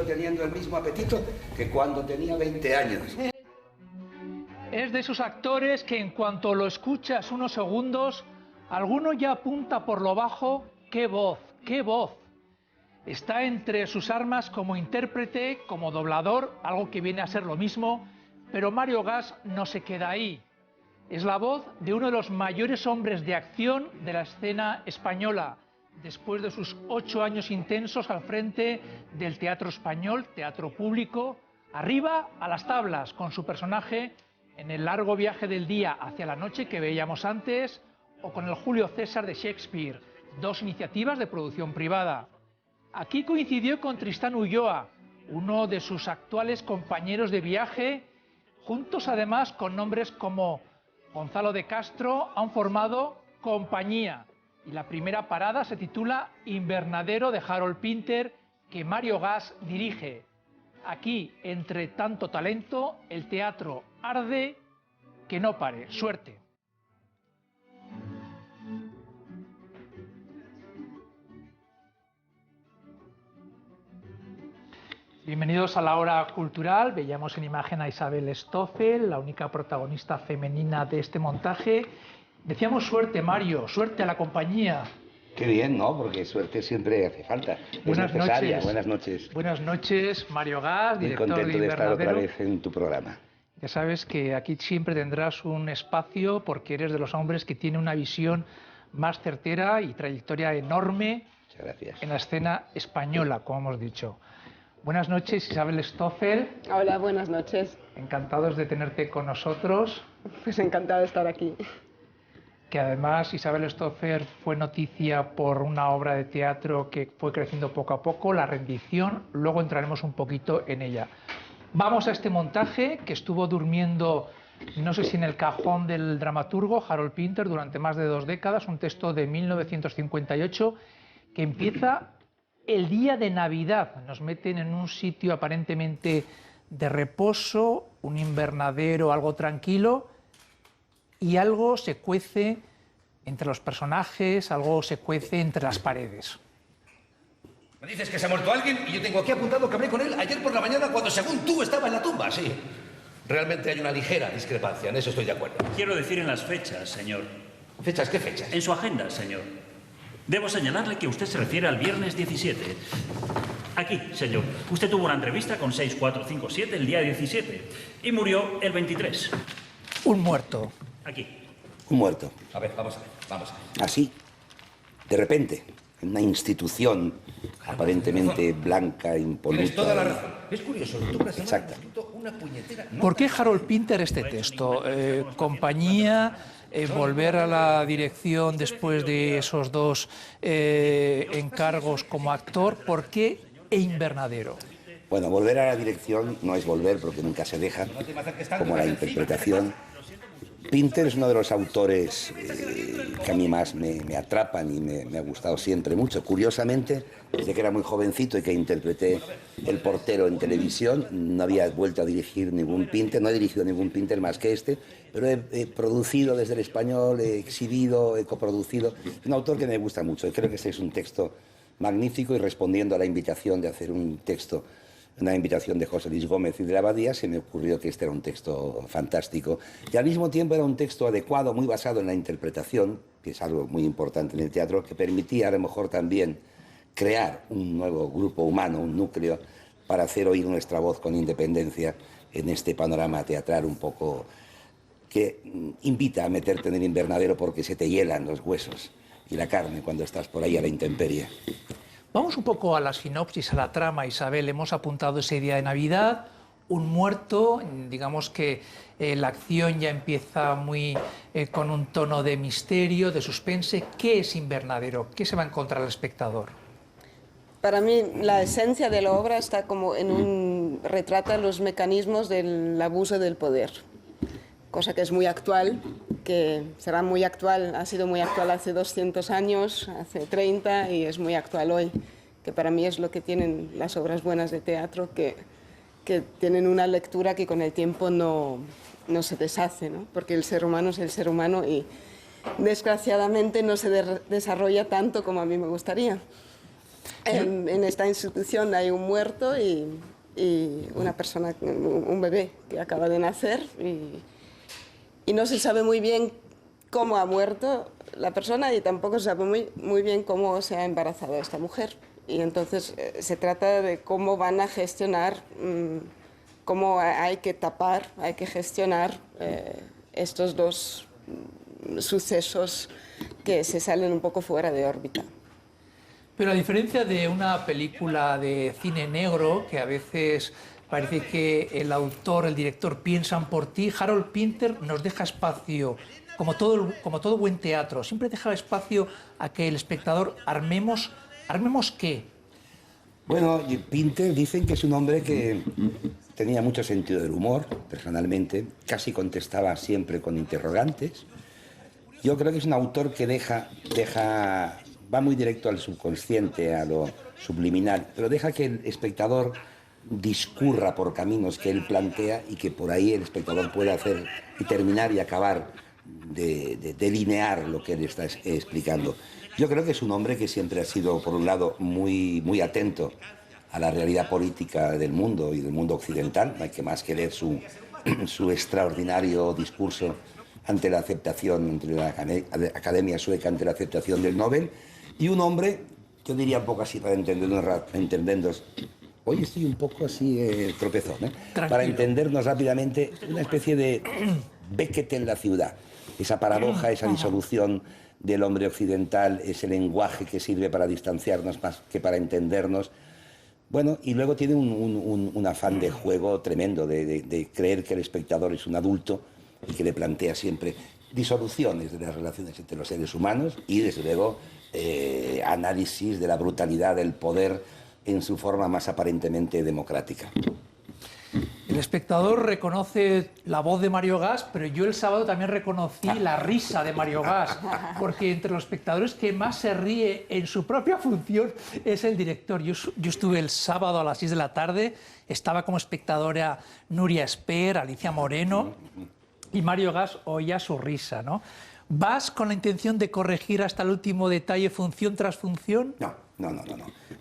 teniendo el mismo apetito que cuando tenía 20 años. Es de esos actores que en cuanto lo escuchas unos segundos, alguno ya apunta por lo bajo, ¡qué voz, qué voz! Está entre sus armas como intérprete, como doblador, algo que viene a ser lo mismo, pero Mario Gas no se queda ahí. Es la voz de uno de los mayores hombres de acción de la escena española, después de sus 8 años intensos al frente del teatro español, teatro público, arriba a las tablas con su personaje en El largo viaje del día hacia la noche que veíamos antes, o con el Julio César de Shakespeare, dos iniciativas de producción privada. Aquí coincidió con Tristán Ulloa, uno de sus actuales compañeros de viaje, juntos además con nombres como Gonzalo de Castro han formado Compañía, y la primera parada se titula Invernadero de Harold Pinter, que Mario Gas dirige. Aquí, entre tanto talento, el teatro arde, que no pare. Suerte. Bienvenidos a la hora cultural. Veíamos en imagen a Isabel Stoffel, la única protagonista femenina de este montaje. Decíamos suerte, Mario, suerte a la compañía. Qué bien, ¿no? Porque suerte siempre hace falta. Buenas noches. Buenas noches. Buenas noches, Mario Gas, director de Muy contento de estar Invernadero. otra vez en tu programa. Ya sabes que aquí siempre tendrás un espacio porque eres de los hombres que tiene una visión más certera y trayectoria enorme. Muchas gracias. En la escena española, como hemos dicho. Buenas noches, Isabel Stoffel. Hola, buenas noches. Encantados de tenerte con nosotros. Pues encantada de estar aquí. Que además Isabel Stoffel fue noticia por una obra de teatro que fue creciendo poco a poco, La rendición. Luego entraremos un poquito en ella. Vamos a este montaje que estuvo durmiendo, no sé si en el cajón del dramaturgo Harold Pinter durante más de 2 décadas, un texto de 1958 que empieza el día de Navidad. Nos meten en un sitio aparentemente de reposo, un invernadero algo tranquilo, y algo se cuece entre los personajes, algo se cuece entre las paredes. Me dices que se ha muerto alguien y yo tengo aquí apuntado que hablé con él ayer por la mañana cuando según tú estaba en la tumba, sí. Realmente hay una ligera discrepancia, en eso estoy de acuerdo. Quiero decir en las fechas, señor. ¿Fechas? ¿Qué fechas? En su agenda, señor. Debo señalarle que usted se refiere al viernes 17. Aquí, señor. Usted tuvo una entrevista con 6457 el día 17 y murió el 23. Un muerto. Aquí. Un muerto. A ver, vamos a ver, vamos a ver. Así, de repente, en una institución aparentemente blanca, impoluta. Tienes toda la razón. Es curioso, tú has Exacto. escrito una puñetera... ¿Por qué Harold Pinter este texto? Compañía, volver a la dirección después de esos 2 encargos como actor. ¿Por qué Invernadero? Bueno, volver a la dirección no es volver porque nunca se deja, como la interpretación. Pinter es uno de los autores que a mí más me atrapan y me ha gustado siempre mucho. Curiosamente, desde que era muy jovencito y que interpreté El portero en televisión, no había vuelto a dirigir ningún Pinter, no he dirigido ningún Pinter más que este, pero he producido desde el español, he exhibido, he coproducido. Es un autor que me gusta mucho y creo que este es un texto magnífico, y respondiendo a la invitación de hacer un texto, una invitación de José Luis Gómez y de la Abadía, se me ocurrió que este era un texto fantástico y al mismo tiempo era un texto adecuado, muy basado en la interpretación, que es algo muy importante en el teatro, que permitía a lo mejor también crear un nuevo grupo humano, un núcleo, para hacer oír nuestra voz con independencia en este panorama teatral un poco que invita a meterte en el invernadero porque se te hielan los huesos y la carne cuando estás por ahí a la intemperie. Vamos un poco a la sinopsis, a la trama, Isabel. Hemos apuntado ese día de Navidad, un muerto, digamos que la acción ya empieza muy con un tono de misterio, de suspense. ¿Qué es Invernadero? ¿Qué se va a encontrar el espectador? Para mí la esencia de la obra está como en un... retrata los mecanismos del abuso del poder, cosa que es muy actual, que será muy actual, ha sido muy actual hace 200 años, hace 30 y es muy actual hoy, que para mí es lo que tienen las obras buenas de teatro, que tienen una lectura que con el tiempo no se deshace, ¿no? Porque el ser humano es el ser humano y desgraciadamente no se desarrolla tanto como a mí me gustaría. En esta institución hay un muerto y una persona, un bebé que acaba de nacer y no se sabe muy bien cómo ha muerto la persona y tampoco se sabe muy bien cómo se ha embarazado esta mujer. Y entonces se trata de cómo van a gestionar, cómo hay que tapar, hay que gestionar estos dos sucesos que se salen un poco fuera de órbita. Pero a diferencia de una película de cine negro, que a veces parece que el autor, el director piensan por ti, Harold Pinter nos deja espacio, como todo buen teatro, siempre deja espacio a que el espectador ¿armemos qué? Bueno, Pinter dicen que es un hombre que tenía mucho sentido del humor, personalmente, casi contestaba siempre con interrogantes. Yo creo que es un autor que va muy directo al subconsciente, a lo subliminal, pero deja que el espectador discurra por caminos que él plantea y que por ahí el espectador pueda hacer y terminar y acabar de delinear lo que él está explicando. Yo creo que es un hombre que siempre ha sido, por un lado, muy atento a la realidad política del mundo y del mundo occidental. No hay que más que leer su extraordinario discurso ante la aceptación, entre la Academia Sueca, ante la aceptación del Nobel. Y un hombre, yo diría un poco así para entendernos, hoy estoy un poco así tropezón, para entendernos rápidamente, una especie de Beckett en la ciudad. Esa paradoja, esa disolución del hombre occidental, ese lenguaje que sirve para distanciarnos más que para entendernos. Bueno, y luego tiene un afán de juego tremendo, de creer que el espectador es un adulto y que le plantea siempre disoluciones de las relaciones entre los seres humanos y, desde luego, análisis de la brutalidad del poder en su forma más aparentemente democrática. El espectador reconoce la voz de Mario Gas, pero yo el sábado también reconocí la risa de Mario Gas, porque entre los espectadores que más se ríe en su propia función es el director. Yo estuve el sábado a las 6 de la tarde, estaba como espectadora Nuria Esper, Alicia Moreno, y Mario Gas oía su risa, ¿no? ¿Vas con la intención de corregir hasta el último detalle función tras función? No.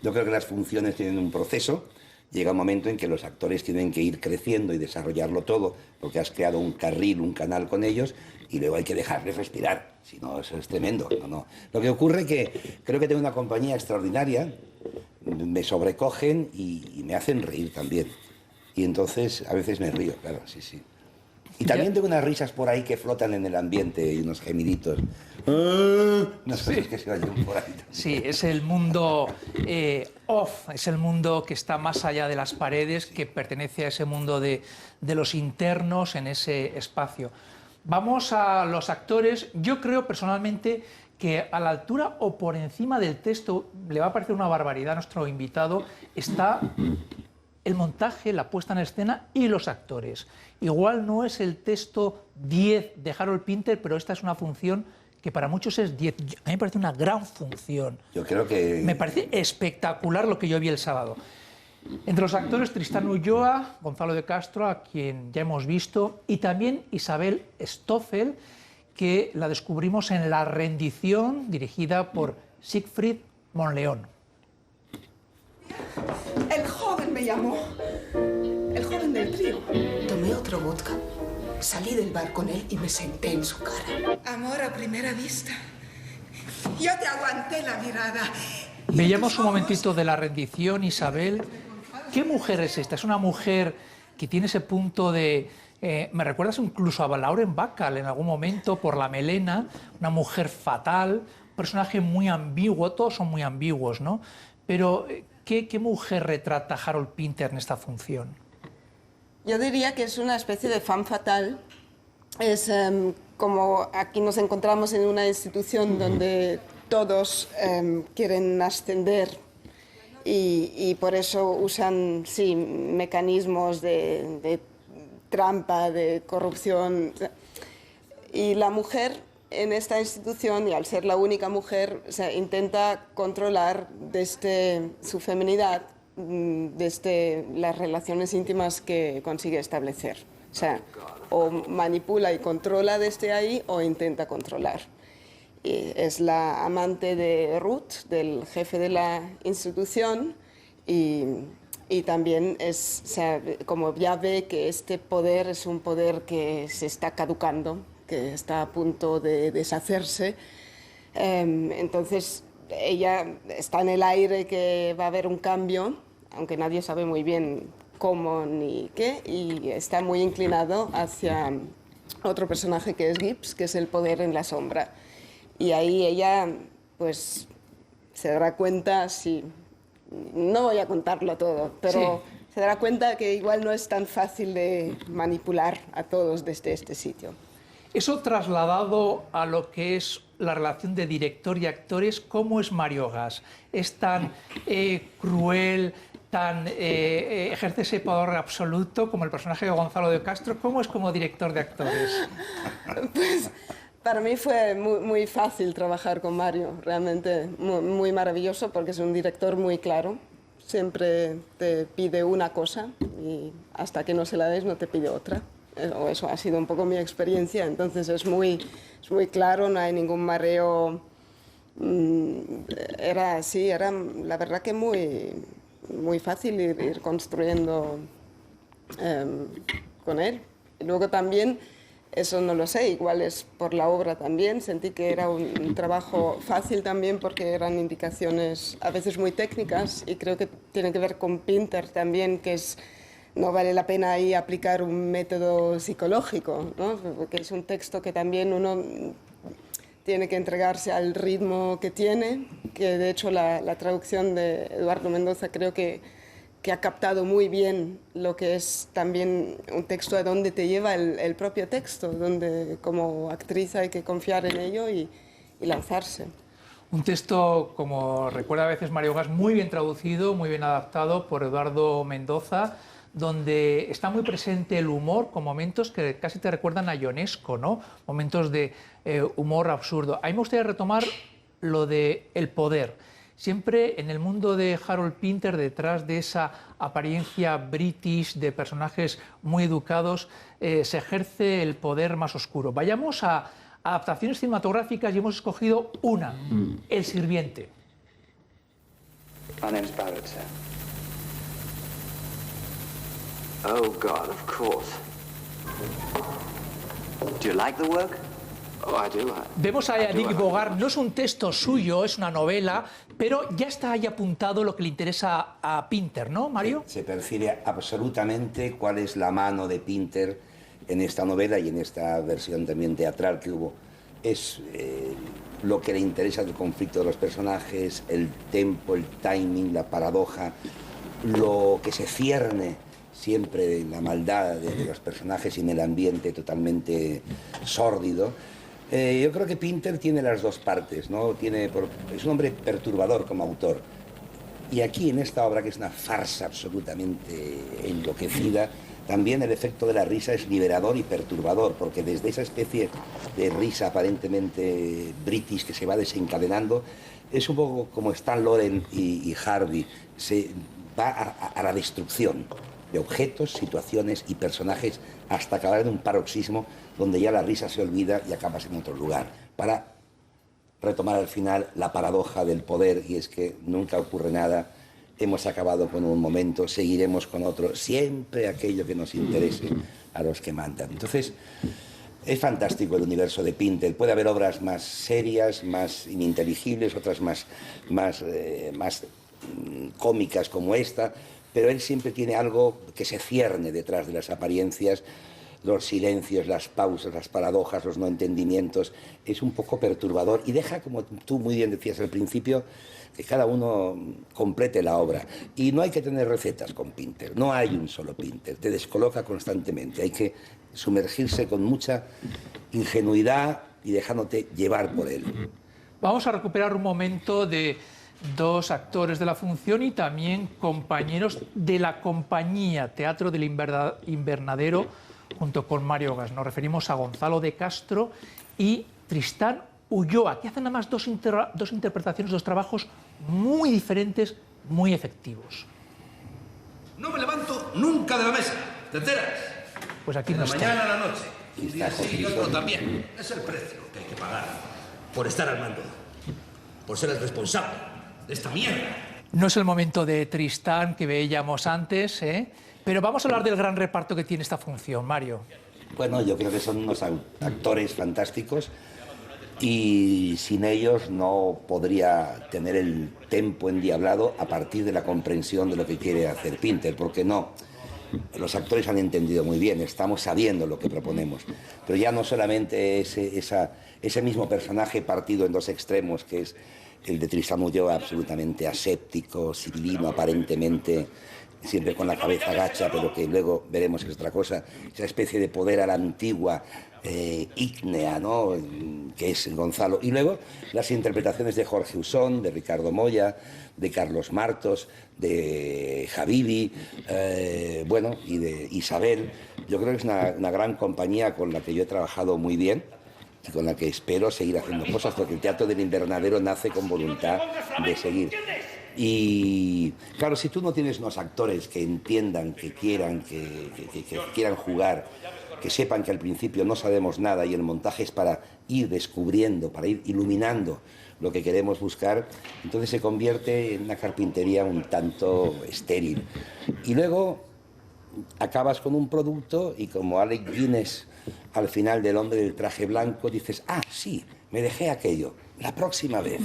Yo creo que las funciones tienen un proceso. Llega un momento en que los actores tienen que ir creciendo y desarrollarlo todo, porque has creado un carril, un canal con ellos, y luego hay que dejarles respirar. Si no, eso es tremendo. No. Lo que ocurre es que creo que tengo una compañía extraordinaria, me sobrecogen y me hacen reír también. Y entonces a veces me río, claro, sí. Y también tengo unas risas por ahí que flotan en el ambiente y unos gemiditos. Unas cosas que se oyen por ahí también. Sí, es el mundo off, es el mundo que está más allá de las paredes, que pertenece a ese mundo de los internos en ese espacio. Vamos a los actores. Yo creo personalmente que a la altura o por encima del texto, le va a parecer una barbaridad a nuestro invitado, está el montaje, la puesta en escena y los actores. Igual no es el texto 10 de Harold Pinter, pero esta es una función que para muchos es 10. A mí me parece una gran función. Yo creo que... Me parece espectacular lo que yo vi el sábado. Entre los actores, Tristán Ulloa, Gonzalo de Castro, a quien ya hemos visto, y también Isabel Stoffel, que la descubrimos en La rendición, dirigida por Siegfried Monleón. El joven me llamó. El joven del trío. Tomé otro vodka, salí del bar con él y me senté en su cara. Amor a primera vista. Yo te aguanté la mirada. Veíamos un momentito de La rendición, Isabel. ¿Qué mujer es esta? Es una mujer que tiene ese punto de... me recuerdas incluso a Lauren Bacall en algún momento por la melena, una mujer fatal, un personaje muy ambiguo, todos son muy ambiguos, ¿no? Pero ¿qué mujer retrata Harold Pinter en esta función? Yo diría que es una especie de femme fatale. Es como aquí nos encontramos en una institución donde todos quieren ascender y por eso usan, sí, mecanismos de trampa, de corrupción. Y la mujer en esta institución, y al ser la única mujer, intenta controlar desde su feminidad, desde las relaciones íntimas que consigue establecer. O sea, o manipula y controla desde ahí o intenta controlar. es la amante de Ruth, del jefe de la institución, y también es, o sea, como ya ve que este poder es un poder que se está caducando, que está a punto de deshacerse, entonces ella está en el aire que va a haber un cambio, aunque nadie sabe muy bien cómo ni qué, y está muy inclinado hacia otro personaje que es Gibbs, que es el poder en la sombra. Y ahí ella pues se dará cuenta, sí, no voy a contarlo todo, pero sí, se dará cuenta que igual no es tan fácil de manipular a todos desde este sitio. Eso trasladado a lo que es la relación de director y actores, ¿cómo es Mario Gas? ¿Es tan cruel, ejerce ese poder absoluto como el personaje de Gonzalo de Castro? ¿Cómo es como director de actores? Pues para mí fue muy fácil trabajar con Mario, realmente muy maravilloso, porque es un director muy claro. Siempre te pide una cosa y hasta que no se la des no te pide otra. Eso ha sido un poco mi experiencia, entonces es muy claro, no hay ningún mareo. Era la verdad que muy fácil ir construyendo con él. Y luego también, eso no lo sé, igual es por la obra también, sentí que era un trabajo fácil también porque eran indicaciones a veces muy técnicas, y creo que tiene que ver con Pinter también, que no vale la pena ahí aplicar un método psicológico, ¿no? Porque es un texto que también uno tiene que entregarse al ritmo que tiene, que de hecho la traducción de Eduardo Mendoza creo que ha captado muy bien lo que es también un texto a donde te lleva el propio texto, donde como actriz hay que confiar en ello y lanzarse. Un texto, como recuerda a veces Mario Gas, muy bien traducido, muy bien adaptado por Eduardo Mendoza, donde está muy presente el humor, con momentos que casi te recuerdan a Ionesco, ¿no? Momentos de humor absurdo. A mí me gustaría retomar lo de el poder. Siempre en el mundo de Harold Pinter, detrás de esa apariencia british de personajes muy educados, se ejerce el poder más oscuro. Vayamos a adaptaciones cinematográficas y hemos escogido una, El sirviente. My name's Barrett, sir. Oh, God, of course. Do you like the work? Oh, I do. Vemos a Eric Bogart, no es un texto suyo, es una novela, pero ya está ahí apuntado lo que le interesa a Pinter, ¿no, Mario? Se percibe absolutamente cuál es la mano de Pinter en esta novela y en esta versión también teatral que hubo. Es lo que le interesa del conflicto de los personajes, el tempo, el timing, la paradoja, lo que se cierne siempre en la maldad de los personajes y en el ambiente totalmente sórdido. Yo creo que Pinter tiene las dos partes, ¿no? Es un hombre perturbador como autor. Y aquí en esta obra, que es una farsa absolutamente enloquecida, también el efecto de la risa es liberador y perturbador, porque desde esa especie de risa aparentemente british que se va desencadenando, es un poco como Stan Laurel y Harvey, se va a la destrucción de objetos, situaciones y personajes hasta acabar en un paroxismo donde ya la risa se olvida y acabas en otro lugar, para retomar al final la paradoja del poder, y es que nunca ocurre nada, hemos acabado con un momento, seguiremos con otro, siempre aquello que nos interese a los que mandan. Entonces, es fantástico el universo de Pinter. Puede haber obras más serias, más ininteligibles, otras más cómicas como esta, pero él siempre tiene algo que se cierne detrás de las apariencias, los silencios, las pausas, las paradojas, los no entendimientos. Es un poco perturbador y deja, como tú muy bien decías al principio, que cada uno complete la obra. Y no hay que tener recetas con Pinter, no hay un solo Pinter, te descoloca constantemente, hay que sumergirse con mucha ingenuidad y dejándote llevar por él. Vamos a recuperar un momento de dos actores de la función y también compañeros de la compañía Teatro del Invernadero junto con Mario Gas. Nos referimos a Gonzalo de Castro y Tristán Ulloa, que hacen nada más dos interpretaciones, dos trabajos muy diferentes, muy efectivos. No me levanto nunca de la mesa, ¿te enteras? Pues aquí de no la está. mañana a la noche. Un día sí y otro también. Es el precio que hay que pagar. por estar al mando, por ser el responsable de esta mierda. No es el momento de Tristán que veíamos antes, pero vamos a hablar del gran reparto que tiene esta función, Mario. Bueno, yo creo que son unos actores fantásticos y sin ellos no podría tener el tempo endiablado a partir de la comprensión de lo que quiere hacer Pinter, porque no, los actores han entendido muy bien, estamos sabiendo lo que proponemos, pero ya no solamente ese mismo personaje partido en dos extremos, que es el de Tristán Ulloa, absolutamente aséptico, sibilino, aparentemente siempre con la cabeza gacha, pero que luego veremos que es otra cosa, esa especie de poder a la antigua, ígnea, ¿no?, que es Gonzalo. Y luego las interpretaciones de Jorge Usón, de Ricardo Moya, de Carlos Martos, de Javivi, bueno, y de Isabel. Yo creo que es una gran compañía con la que yo he trabajado muy bien y con la que espero seguir haciendo cosas, porque el Teatro del Invernadero nace con voluntad de seguir. Y claro, si tú no tienes unos actores que entiendan, que quieran jugar, que sepan que al principio no sabemos nada y el montaje es para ir descubriendo, para ir iluminando lo que queremos buscar, entonces se convierte en una carpintería un tanto estéril. Y luego acabas con un producto y como Alec Guinness al final del Hombre del Traje Blanco dices, ah, sí, me dejé aquello, la próxima vez.